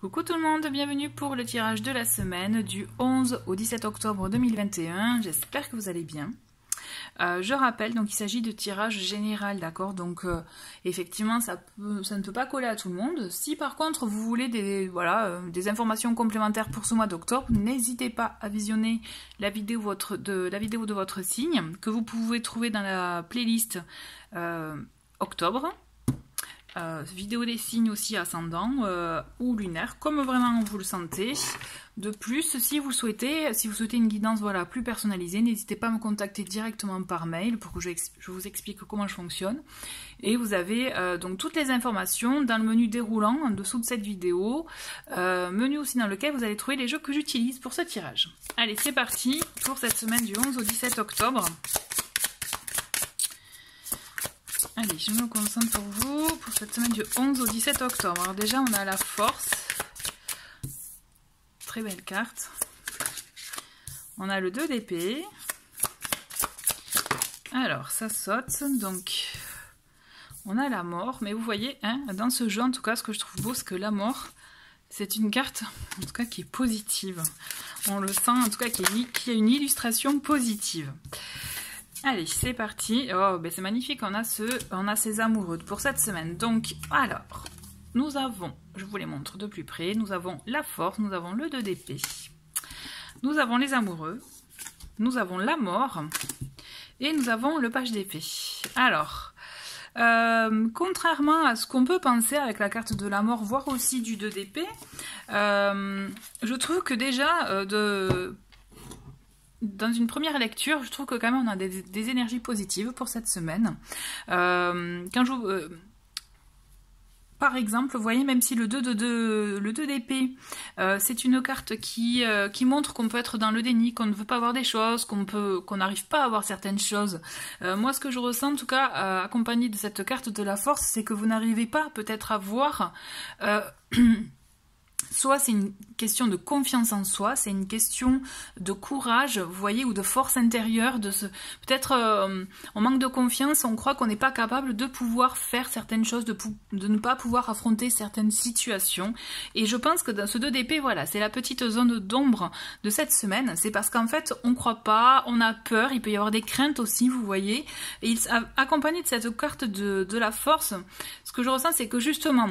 Coucou tout le monde, bienvenue pour le tirage de la semaine du 11 au 17 octobre 2021. J'espère que vous allez bien. Je rappelle, donc il s'agit de tirage général, d'accord? Donc effectivement, ça ne peut pas coller à tout le monde. Si par contre vous voulez des informations complémentaires pour ce mois d'octobre, n'hésitez pas à visionner la vidéo de votre signe que vous pouvez trouver dans la playlist octobre. Vidéo des signes aussi ascendant ou lunaire, comme vraiment vous le sentez. De plus, si vous souhaitez une guidance plus personnalisée, n'hésitez pas à me contacter directement par mail pour que je vous explique comment je fonctionne. Et vous avez donc toutes les informations dans le menu déroulant en dessous de cette vidéo, menu aussi dans lequel vous allez trouver les jeux que j'utilise pour ce tirage. Allez, c'est parti pour cette semaine du 11 au 17 octobre. Allez, je me concentre pour vous, pour cette semaine du 11 au 17 octobre. Alors déjà, on a la force. Très belle carte. On a le 2 d'épée. Alors, ça saute. Donc, on a la mort. Mais vous voyez, hein, dans ce jeu, en tout cas, ce que je trouve beau, c'est que la mort, c'est une carte, en tout cas, qui est positive. On le sent, en tout cas, qu'il y a une illustration positive. Allez, c'est parti. Oh, ben c'est magnifique, on a ces amoureux pour cette semaine. Donc, alors, nous avons, je vous les montre de plus près, nous avons la force, nous avons le 2 d'épée, nous avons les amoureux, nous avons la mort, et nous avons le page d'épée. Alors, contrairement à ce qu'on peut penser avec la carte de la mort, voire aussi du 2 d'épée, je trouve que déjà, dans une première lecture, je trouve que quand même on a des énergies positives pour cette semaine. Par exemple, vous voyez, même si le 2 d'épée, c'est une carte qui montre qu'on peut être dans le déni, qu'on ne veut pas avoir des choses, qu'on n'arrive pas à avoir certaines choses. Moi, ce que je ressens, en tout cas, accompagné de cette carte de la force, c'est que vous n'arrivez pas peut-être à voir... Soit c'est une question de confiance en soi, c'est une question de courage, vous voyez, ou de force intérieure, peut-être on manque de confiance, on croit qu'on n'est pas capable de pouvoir faire certaines choses, de ne pas pouvoir affronter certaines situations. Et je pense que dans ce 2 d'épée, voilà, c'est la petite zone d'ombre de cette semaine. C'est parce qu'en fait, on ne croit pas, on a peur, il peut y avoir des craintes aussi, vous voyez. Et accompagné de cette carte de la force, ce que je ressens, c'est que justement,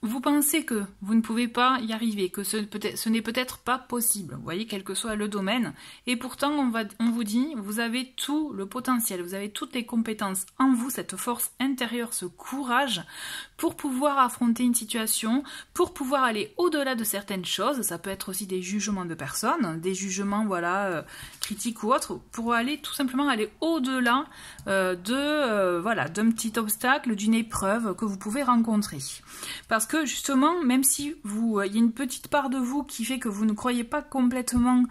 vous pensez que vous ne pouvez pas y arriver, que ce n'est peut-être pas possible, vous voyez, quel que soit le domaine, et pourtant on vous dit, vous avez tout le potentiel, vous avez toutes les compétences en vous, cette force intérieure, ce courage, pour pouvoir affronter une situation, pour pouvoir aller au-delà de certaines choses. Ça peut être aussi des jugements de personnes, des jugements, critiques ou autres, pour tout simplement aller au-delà d'un petit obstacle, d'une épreuve que vous pouvez rencontrer. Parce que justement, même si il y a une petite part de vous qui fait que vous ne croyez pas complètement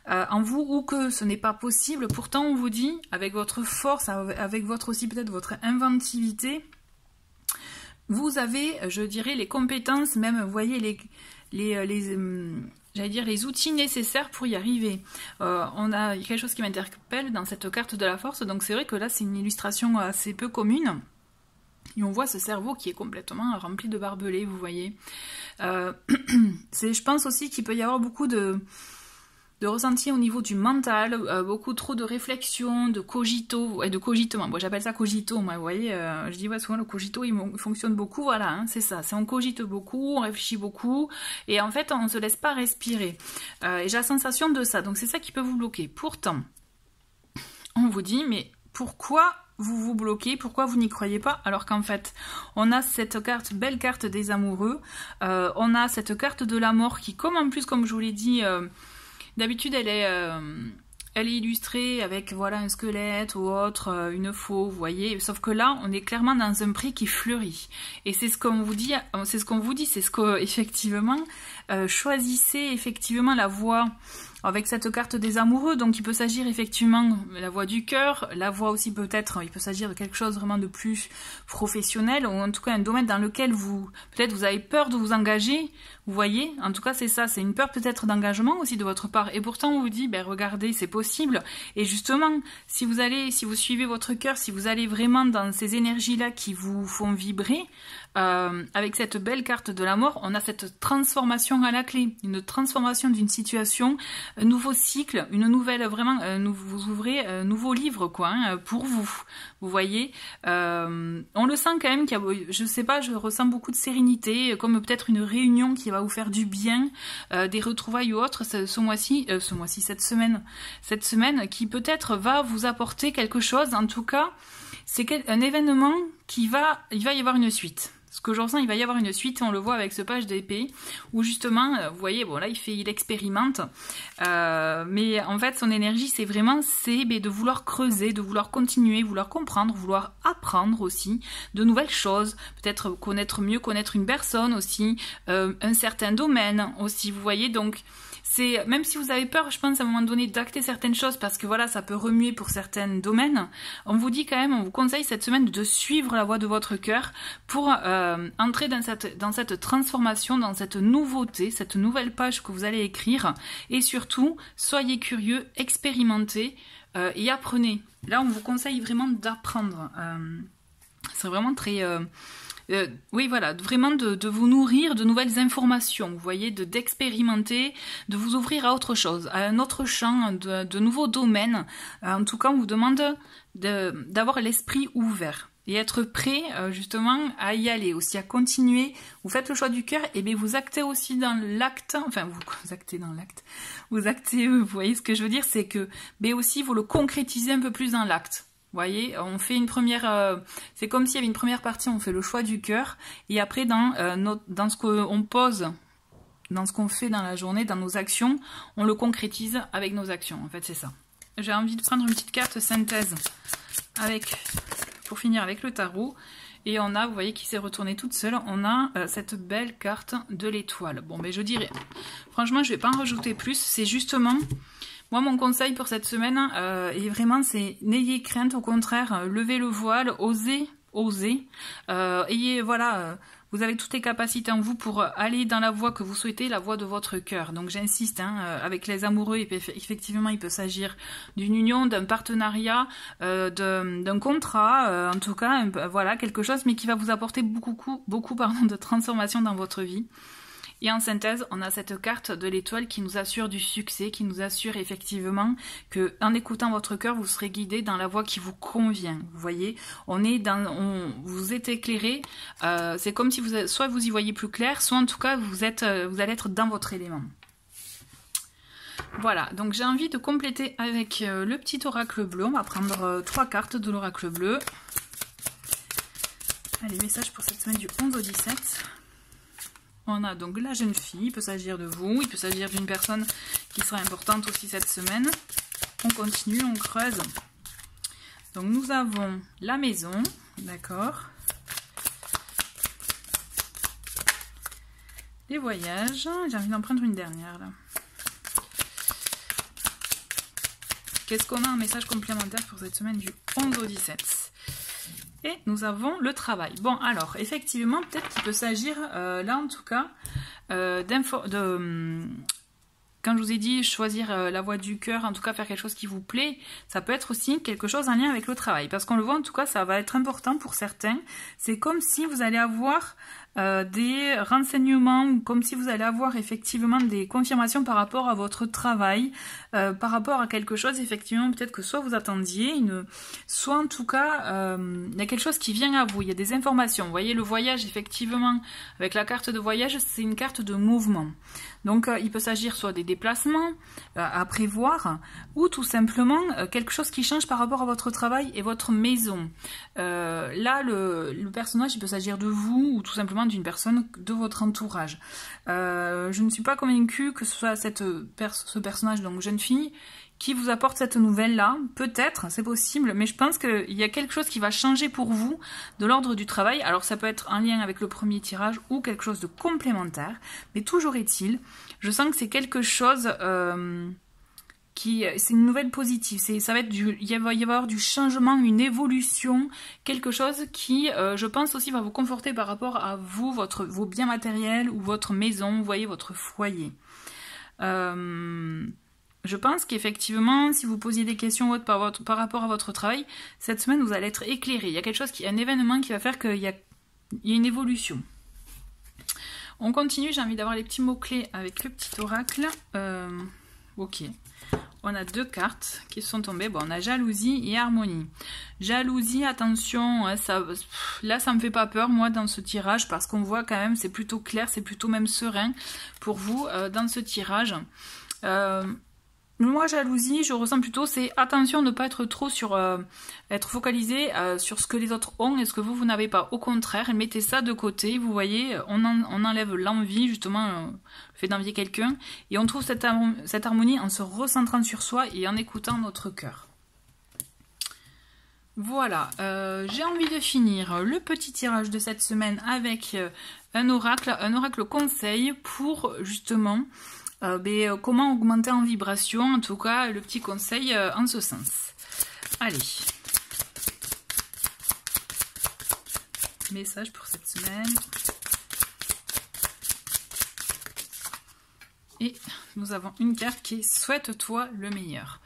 en vous ou que ce n'est pas possible, pourtant on vous dit, avec votre force, avec peut-être votre inventivité, vous avez, je dirais, les compétences, même, vous voyez, j'allais dire les outils nécessaires pour y arriver. On a quelque chose qui m'interpelle dans cette carte de la force, donc c'est vrai que là c'est une illustration assez peu commune. Et on voit ce cerveau qui est complètement rempli de barbelés, vous voyez. Je pense aussi qu'il peut y avoir beaucoup de ressenti au niveau du mental, beaucoup trop de réflexion, de cogito, et de cogitement. Moi j'appelle ça cogito, moi, vous voyez, je dis souvent le cogito il fonctionne beaucoup, voilà, hein, c'est ça, on cogite beaucoup, on réfléchit beaucoup, et en fait on ne se laisse pas respirer. Et j'ai la sensation de ça, donc c'est ça qui peut vous bloquer. Pourtant, on vous dit, mais pourquoi vous vous bloquez, pourquoi vous n'y croyez pas, alors qu'en fait, on a cette belle carte des amoureux, on a cette carte de la mort qui, comme je vous l'ai dit, d'habitude elle est illustrée avec un squelette ou autre, une faux, vous voyez, sauf que là, on est clairement dans un prix qui fleurit. Et c'est ce qu'on vous dit, c'est ce que, effectivement, choisissez effectivement la voie avec cette carte des amoureux, donc il peut s'agir effectivement de la voie du cœur, la voie aussi peut-être, il peut s'agir de quelque chose vraiment de plus professionnel, ou en tout cas un domaine dans lequel peut-être vous avez peur de vous engager, vous voyez, en tout cas c'est ça, c'est une peur peut-être d'engagement aussi de votre part, et pourtant on vous dit, ben regardez, c'est possible, et justement, si vous suivez votre cœur, si vous allez vraiment dans ces énergies-là qui vous font vibrer, avec cette belle carte de la mort, on a cette transformation à la clé, une transformation d'une situation, un nouveau cycle, une nouvelle, vraiment, vous ouvrez un nouveau livre, quoi, hein, pour vous. Vous voyez, on le sent quand même qu'il y a, je sais pas, je ressens beaucoup de sérénité, comme peut-être une réunion qui va vous faire du bien, des retrouvailles ou autres, cette semaine qui peut-être va vous apporter quelque chose, en tout cas, c'est un événement il va y avoir une suite. Ce que je ressens, il va y avoir une suite, on le voit avec ce page d'épée, où justement, vous voyez, bon là il expérimente, mais en fait son énergie c'est de vouloir creuser, de vouloir continuer, vouloir comprendre, vouloir apprendre aussi de nouvelles choses, peut-être mieux connaître une personne aussi, un certain domaine aussi, vous voyez, donc même si vous avez peur, je pense à un moment donné d'acter certaines choses parce que voilà, ça peut remuer pour certains domaines, on vous conseille cette semaine de suivre la voie de votre cœur pour entrer dans cette transformation, dans cette nouveauté, cette nouvelle page que vous allez écrire, et surtout, soyez curieux, expérimentez et apprenez. Là, on vous conseille vraiment d'apprendre. C'est vraiment très... oui, voilà, vraiment de vous nourrir de nouvelles informations, vous voyez, d'expérimenter, de vous ouvrir à autre chose, à un autre champ, de nouveaux domaines. En tout cas, on vous demande d'avoir l'esprit ouvert et être prêt justement à y aller, aussi à continuer. Vous faites le choix du cœur, et bien vous actez aussi dans l'acte, enfin vous actez dans l'acte, vous voyez ce que je veux dire, c'est que mais aussi vous le concrétisez un peu plus dans l'acte. Vous voyez, on fait une première... c'est comme s'il y avait une première partie, on fait le choix du cœur, et après dans ce qu'on pose, dans ce qu'on fait dans la journée, dans nos actions, on le concrétise avec nos actions. En fait, c'est ça. J'ai envie de prendre une petite carte synthèse pour finir avec le tarot. Et on a, vous voyez, qui s'est retournée toute seule, on a cette belle carte de l'étoile. Bon, ben je dirais, franchement, je ne vais pas en rajouter plus, c'est justement... Moi, mon conseil pour cette semaine, et vraiment, c'est n'ayez crainte, au contraire, levez le voile, osez. Vous avez toutes les capacités en vous pour aller dans la voie que vous souhaitez, la voie de votre cœur. Donc j'insiste, avec les amoureux, effectivement, il peut s'agir d'une union, d'un partenariat, d'un contrat, en tout cas, voilà, quelque chose, mais qui va vous apporter beaucoup de transformation dans votre vie. Et en synthèse, on a cette carte de l'étoile qui nous assure du succès, qui nous assure effectivement que, en écoutant votre cœur, vous serez guidé dans la voie qui vous convient. Vous voyez, vous êtes éclairé. C'est comme si soit vous y voyez plus clair, soit en tout cas vous allez être dans votre élément. Voilà, donc j'ai envie de compléter avec le petit oracle bleu. On va prendre 3 cartes de l'oracle bleu. Allez, message pour cette semaine du 11 au 17. On a donc la jeune fille, il peut s'agir de vous, il peut s'agir d'une personne qui sera importante aussi cette semaine. On continue, on creuse. Donc nous avons la maison, d'accord. Les voyages, j'ai envie d'en prendre une dernière là. Qu'est-ce qu'on a en message complémentaire pour cette semaine du 11 au 17 ? Et nous avons le travail. Bon, alors, effectivement, peut-être qu'il peut s'agir, là en tout cas, quand je vous ai dit choisir la voie du cœur, en tout cas faire quelque chose qui vous plaît, ça peut être aussi quelque chose en lien avec le travail. Parce qu'on le voit, en tout cas, ça va être important pour certains. C'est comme si vous allez avoir des renseignements, comme si vous allez avoir effectivement des confirmations par rapport à votre travail, par rapport à quelque chose, effectivement, peut-être que soit vous attendiez, soit en tout cas, il y a quelque chose qui vient à vous, il y a des informations. Vous voyez, le voyage, effectivement, avec la carte de voyage, c'est une carte de mouvement. Donc, il peut s'agir soit des déplacements à prévoir, ou tout simplement quelque chose qui change par rapport à votre travail et votre maison. Là, le personnage, il peut s'agir de vous, ou tout simplement d'une personne de votre entourage. Je ne suis pas convaincue que ce soit ce personnage, donc jeune fille, qui vous apporte cette nouvelle-là. Peut-être, c'est possible, mais je pense qu'il y a quelque chose qui va changer pour vous de l'ordre du travail. Alors ça peut être en lien avec le premier tirage ou quelque chose de complémentaire, mais toujours est-il, je sens que c'est quelque chose c'est une nouvelle positive. Ça va être il va y avoir du changement, une évolution, quelque chose qui, je pense aussi, va vous conforter par rapport à vous, vos biens matériels ou votre maison, vous voyez, votre foyer. Je pense qu'effectivement, si vous posiez des questions par rapport à votre travail, cette semaine, vous allez être éclairé. Il y a quelque chose, un événement qui va faire qu'il y a une évolution. On continue, j'ai envie d'avoir les petits mots-clés avec le petit oracle. Ok. On a 2 cartes qui sont tombées. Bon, on a jalousie et harmonie. Jalousie, attention, hein, là ça me fait pas peur moi dans ce tirage parce qu'on voit quand même c'est plutôt clair, c'est plutôt même serein pour vous dans ce tirage. Moi, jalousie, je ressens plutôt, c'est attention de ne pas être trop être focalisé sur ce que les autres ont et ce que vous n'avez pas. Au contraire, mettez ça de côté, vous voyez, on enlève l'envie, justement, le fait d'envier quelqu'un, et on trouve cette harmonie en se recentrant sur soi et en écoutant notre cœur. Voilà, j'ai envie de finir le petit tirage de cette semaine avec un oracle conseil pour, justement, comment augmenter en vibration, en tout cas le petit conseil en ce sens. Allez, message pour cette semaine. Et nous avons une carte qui est « Souhaite-toi le meilleur ».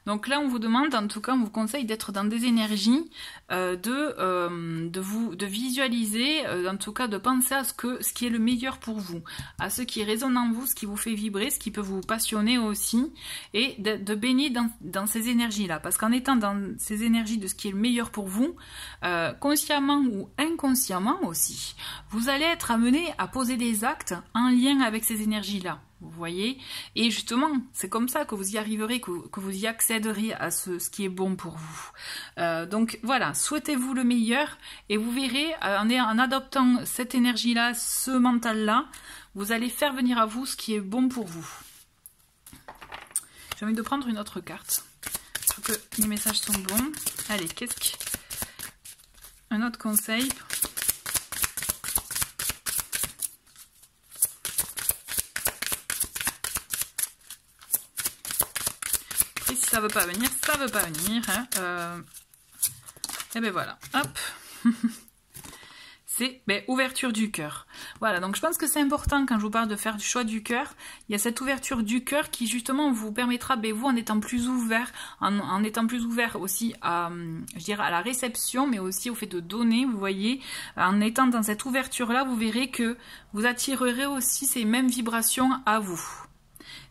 Donc là, on vous demande, en tout cas, on vous conseille d'être dans des énergies, de visualiser, en tout cas de penser à ce qui est le meilleur pour vous, à ce qui résonne en vous, ce qui vous fait vibrer, ce qui peut vous passionner aussi, et de baigner dans ces énergies-là. Parce qu'en étant dans ces énergies de ce qui est le meilleur pour vous, consciemment ou inconsciemment aussi, vous allez être amené à poser des actes en lien avec ces énergies-là. Vous voyez, et justement, c'est comme ça que vous y arriverez, que vous y accéderez à ce qui est bon pour vous. Donc voilà, souhaitez-vous le meilleur et vous verrez, en adoptant cette énergie-là, ce mental-là, vous allez faire venir à vous ce qui est bon pour vous. J'ai envie de prendre une autre carte. Je trouve que les messages sont bons. Allez, un autre conseil. Et si ça veut pas venir, ça veut pas venir. Hein. Et ben voilà, hop. C'est ouverture du cœur. Voilà, donc je pense que c'est important quand je vous parle de faire du choix du cœur. Il y a cette ouverture du cœur qui justement vous permettra, vous en étant plus ouvert, en étant plus ouvert aussi à, je dirais, à la réception, mais aussi au fait de donner, vous voyez. En étant dans cette ouverture-là, vous verrez que vous attirerez aussi ces mêmes vibrations à vous.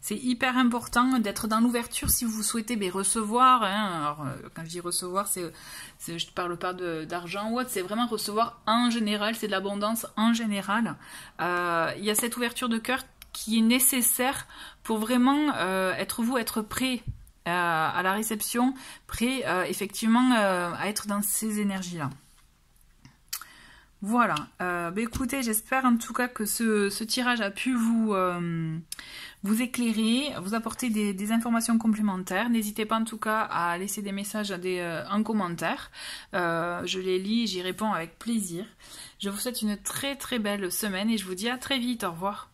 C'est hyper important d'être dans l'ouverture si vous souhaitez recevoir. Hein. Alors, quand je dis recevoir, je ne parle pas d'argent ou autre, c'est vraiment recevoir en général, c'est de l'abondance en général. Il y a cette ouverture de cœur qui est nécessaire pour vraiment être prêt à la réception, prêt effectivement à être dans ces énergies-là. Voilà, écoutez, j'espère en tout cas que ce tirage a pu vous éclairer, vous apporter des informations complémentaires. N'hésitez pas en tout cas à laisser des messages en commentaire. Je les lis et j'y réponds avec plaisir. Je vous souhaite une très très belle semaine et je vous dis à très vite. Au revoir.